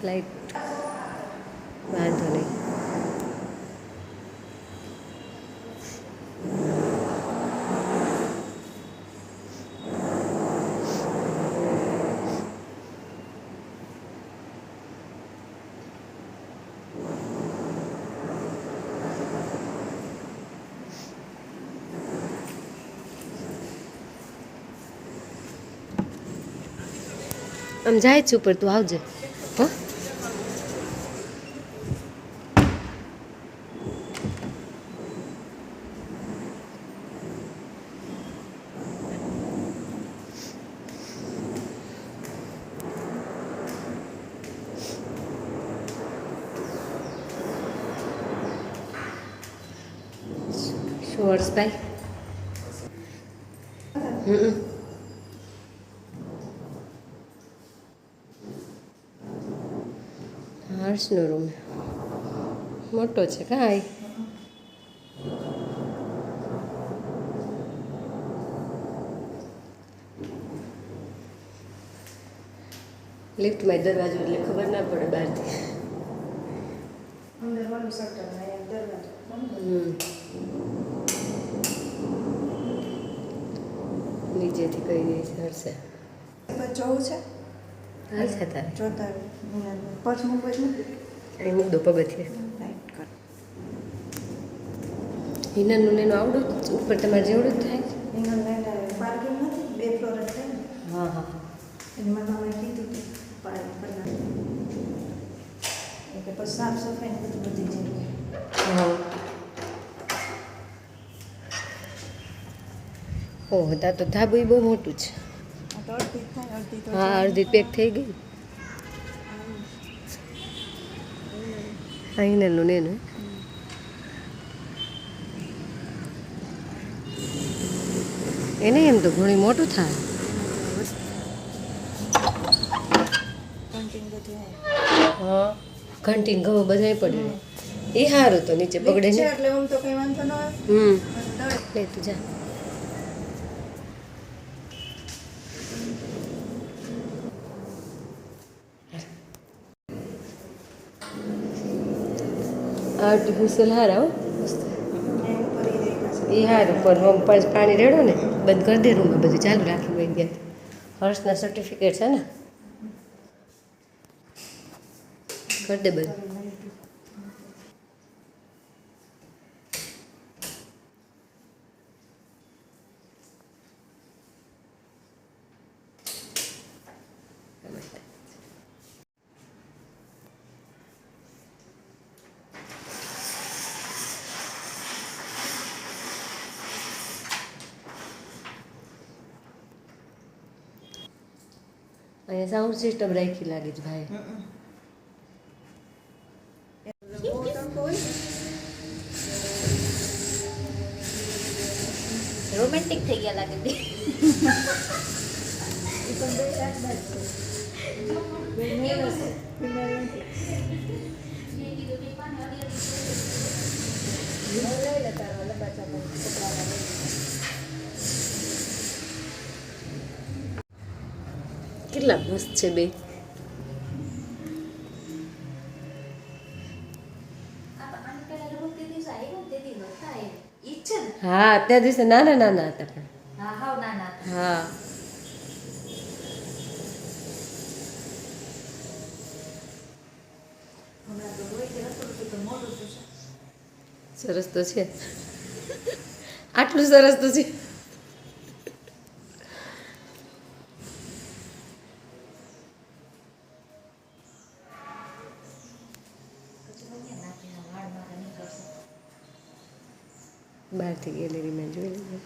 Light વાંધો નહીં. આમ જાય છે ઉપર, તું આવજે. હો શું હર્ષભાઈ? હર્ષનો રૂમ મોટો છે કાંઈ. લિફ્ટમાં દરવાજો એટલે ખબર ના પડે બહારથી. નીચેથી કહી દે છે હર્ષે. જવું છે હાલ છે તારે જોતા પછ મૂકવા જ અહીં મૂક દો પગથિયે. લાઈટ કર હિનાનું નેનું આવડું ઉપર તમારે જેવડું જ થાય છે. એના લઈને પાર્કિંગ નથી 2 ફ્લોર જ છે ને. હા હા હા. એની મને મેં કીધું હતું પાર્કિંગ બનાવ એટલે પછી સાફ સફાઈ ને બધું બધી જગ્યાએ. હા. ઓહ તા તો ધાબુ બહુ મોટું છે. આ તો અડધી જ થાય અડધી તો હા અડધી પેક થઈ ગઈ. અહીં નેનું નેનું એને એમ તો ઘણી મોટું થાય. કન્ટિંગ બધું હા ઘંટીને ઘઉં બધાય પડે. એ સારું તો નીચે બગડે છે ને. એટલે આમ તો કઈ વાંધો ન આવે. લે તું જા. આર્ટિફિશિયલ હારા હો મસ્ત. એ હારું પણ પાણી રેડો ને બંધ કરી દે રૂમમાં બધું ચાલુ રાખી વહી ગયા. હર્ષના સર્ટિફિકેટ છે ને કરી દે બંધ. અહીંયા સાઉન્ડ સિસ્ટમ રાખી લાગે છે ભાઈ. રોમેન્ટિક થઈ ગયા લાગે બે. કેટલા મસ્ત છે બે. હા त्या દિવસે નાના નાના હતા પણ. હા સરસ તો છે. આટલું સરસ તો છે. બહારથી ગેલેરીમાં જોઈ લીધું.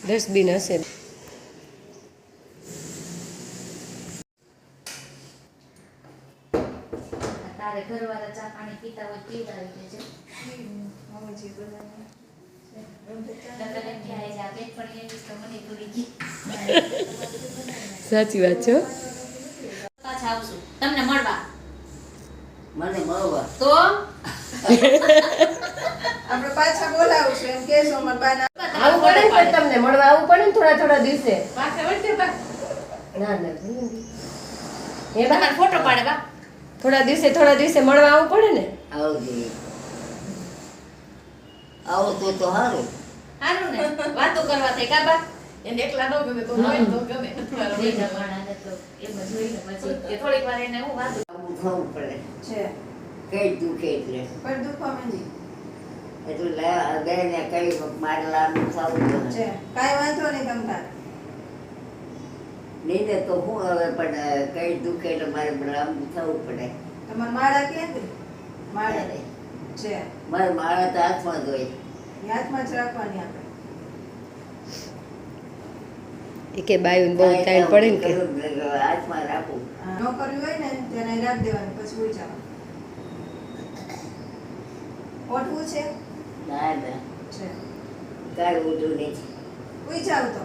ડસ્ટબિન હશે. તારે ઘરવાળા ચા પાણી પીતા હોય પીવડાવી દેજો. સાચી વાત છે. પાછા આવશું તમને મળવા. મને મળવા તો આપણે પાછા બોલાવશું એમ કેસો મારા બાના આવું પડે ને પણ તમને મળવા આવું પડે ને થોડા થોડા દિવસે. ના ના એ એ તમારે ફોટો પાડે બા થોડા દિવસે મળવા આવવું પડે ને. આવજે. આવો તો સારું. હારું ને વાતો કરવા થાય કા બા એને એકલા ન ગમે તો હોય તો ગમે જઈને ભણાને તો એમ જ જોઈને પછી કે થોડીક વાર એને હું વાતો આવું થવું પડે. છે કઈ દુખે એટલે. પણ દુખવા માંડી એટલે બેને કઈ મારે લાંબુ થવું છે જોઈએ. કાંઈ વાંધો નહીં તમતાર નીંદે તો હું હવે પણ કઈ દુખે એટલે મારે લાંબુ થવું પડે. તમારા માળા ક્યાંથી માળા છે મારે મારા તો હાથમાં જ હોય. એ હાથમાં જ રાખવાની આપણે એ કે બાયું બહુ ટાઈમ પડે ને કે હાથમાં રાખું. ન કર્યું હોય ને તેને રાખ દેવાનું પછી ઉઈ જવાનું ઓઠવું છે ના ના છે કાંઈ ઊંધું નથી. ઉઈ જાવ તો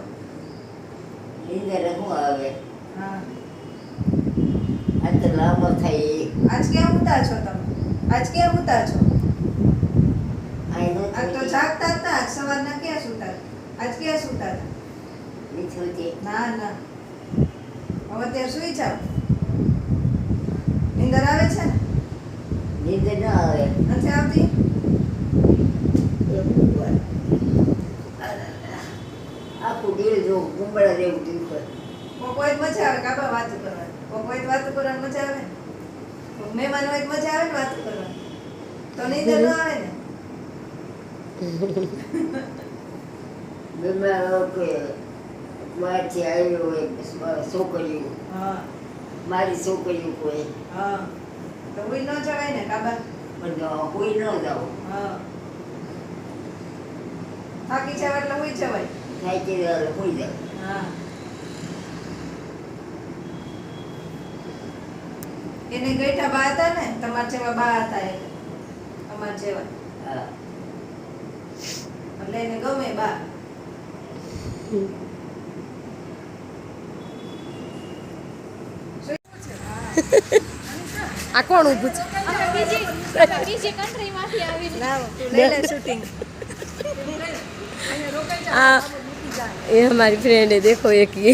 નીંદર શું આવે હા આ તો લાંબો થાય એ. આજ ક્યાં ઉતા છો તમે આજ ક્યાં ઉતા છો અહીં આજ તો જાગતા હતા આજ સવારના ક્યાં સુતા આજ ક્યાં સુતા હતા નથી. ના ના હવે ત્યારે સુઈ જાવ નીંદર આવે છે ને નીંદર ના આવે. નથી આવતી આખું દિલ જો ગુંબળા જેવું દુખે. કોઈ મજા આવે કાબા વાતો કરવાની કોઈ વાતો કરવાની મજા આવે ને કોઈક મહેમાન હોય તો મજા આવે ને વાતો કરવાની તો નીંદર ન આવે ને બીમાર કે બહારથી આવ્યો હોય છોકરીઓ હા મારી છોકરીઓ કોઈ હા તો ઉઈ ન જવાય ને કાબા પણ કોઈ ન જાઓ. હા થાકી જાવ એટલે ઉઈ જવાય થાય કે કોઈ જાય. હા એને ગઈઠા બા હતા ને તમારા જેવા બા હતા એ તમારા જેવા હા એટલે એને ગમે બા આ કોણ ઊભું છે બીજી કન્ટ્રીમાંથી આવીને લઈ લે શૂટિંગ આ એ हमारी फ्रेंड है देखो एक ये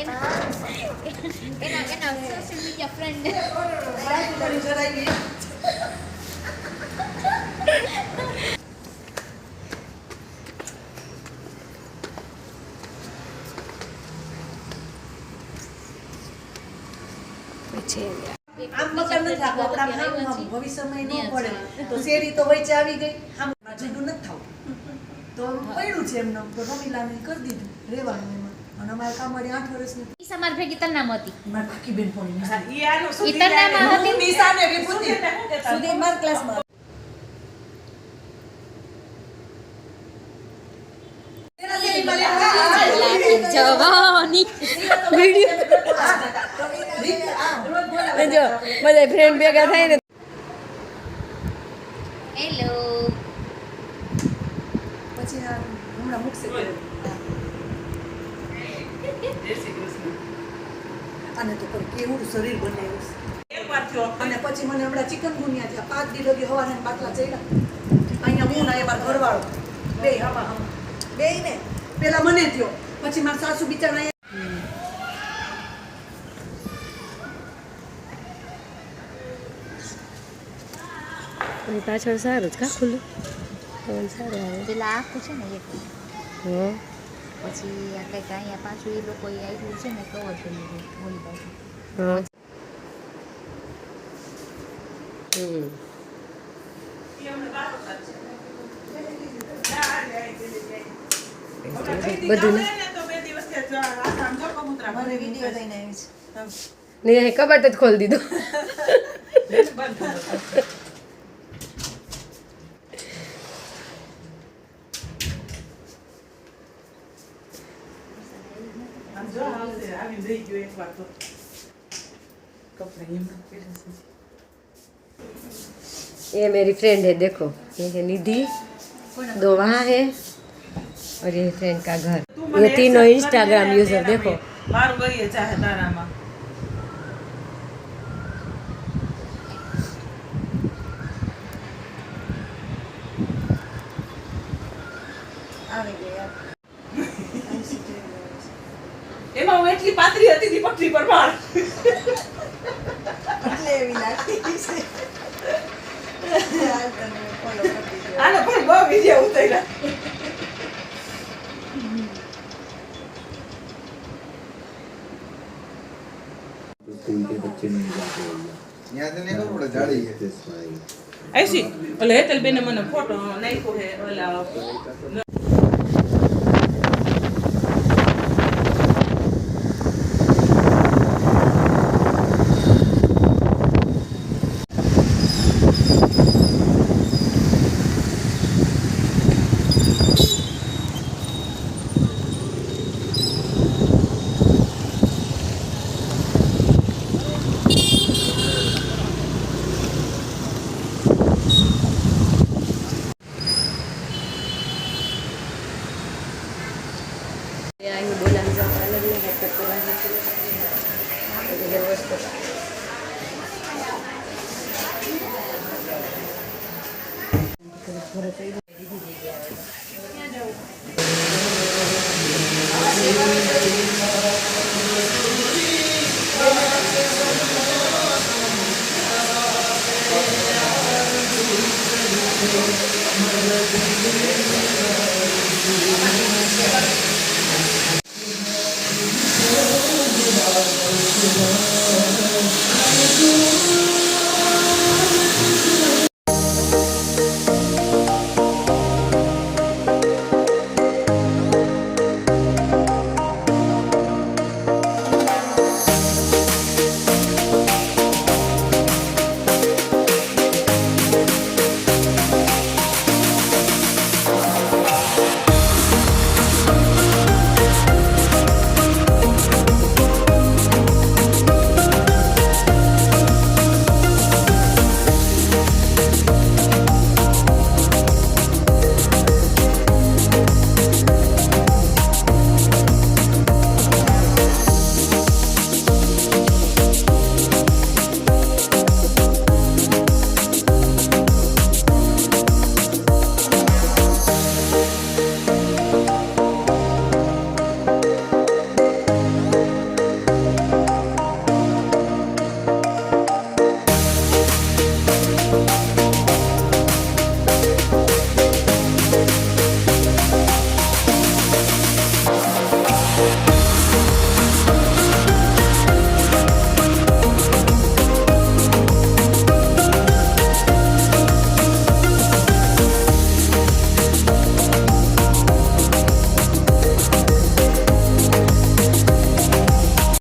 એના સોશિયલ મીડિયા ફ્રેન્ડ આમ મકાન નથી રાખવું આપણે આમ ભવિષ્યમાં ન પડે તો શેરી તો વચ્ચે આવી ગઈ આમ જુદું નથી થવું તો પડ્યું છે એમને તો રમીલાને કરી દીધું રહેવાનું એમાં અને અમારે કામવાળી 8 વર્ષની ઈ સમાર ભેગી તન્નામ હતી મારી કાકી બેન પણ ઈ તન્નામાં હતી નિશાને વિભૂતિ સુધી માર ક્લાસમાં જવાની જો બધા ફ્રેન્ડ ભેગા થાય ને હેલો પછી હમણાં મૂકશે અને તો કોઈ કેવું શરીર બનાવ્યું છે અને પછી મને હમણાં ચિકનગુનિયા થયા 5 દી લગી હવાના બાટલા ચડ્યા અહીંયા હું ના એમાં ઘરવાળો બે હવા બે ને પેલા મને થયો પછી મારા સાસુ બિચારા પાછળ સારું જ કા ખુલ્લું પવન સારું આવે પેલા આખું છે ને એક હા પછી આ કંઈક અહીંયા પાછું એ લોકો આવ્યું છે ને કવર કરી દીધું ઓલી બાજુ હા બધું મને વિડીયો લઈને આવી છે ને કબાટ જ ખોલી દીધો ये मेरी फ्रेंड है देखो ये है निधि दो वहाँ है और ये फ्रेंड का घर ये तीनों इंस्टाग्राम यूजर देखो મારું ગઈએ ચાહે તારામાં આવી ગયા એમાં હું એટલી પાતળી હતી તી પટરી પર માર એટલે એવી લાગતી છે હાલ તમે ફોલો કરતી જાઓ. આને પણ બહુ વિડિયો ઉતાર્યા स्कूल के बच्चे नहीं जाते यहाँ से नहीं करो जाड़ी है ऐसी ઓલે હેતલ બેને મને ફોટો નાખ્યો હે ઓલા અહીં બોલાવી જવા અલગ નહીં હેરકટ કરવાની બધી વ્યવસ્થા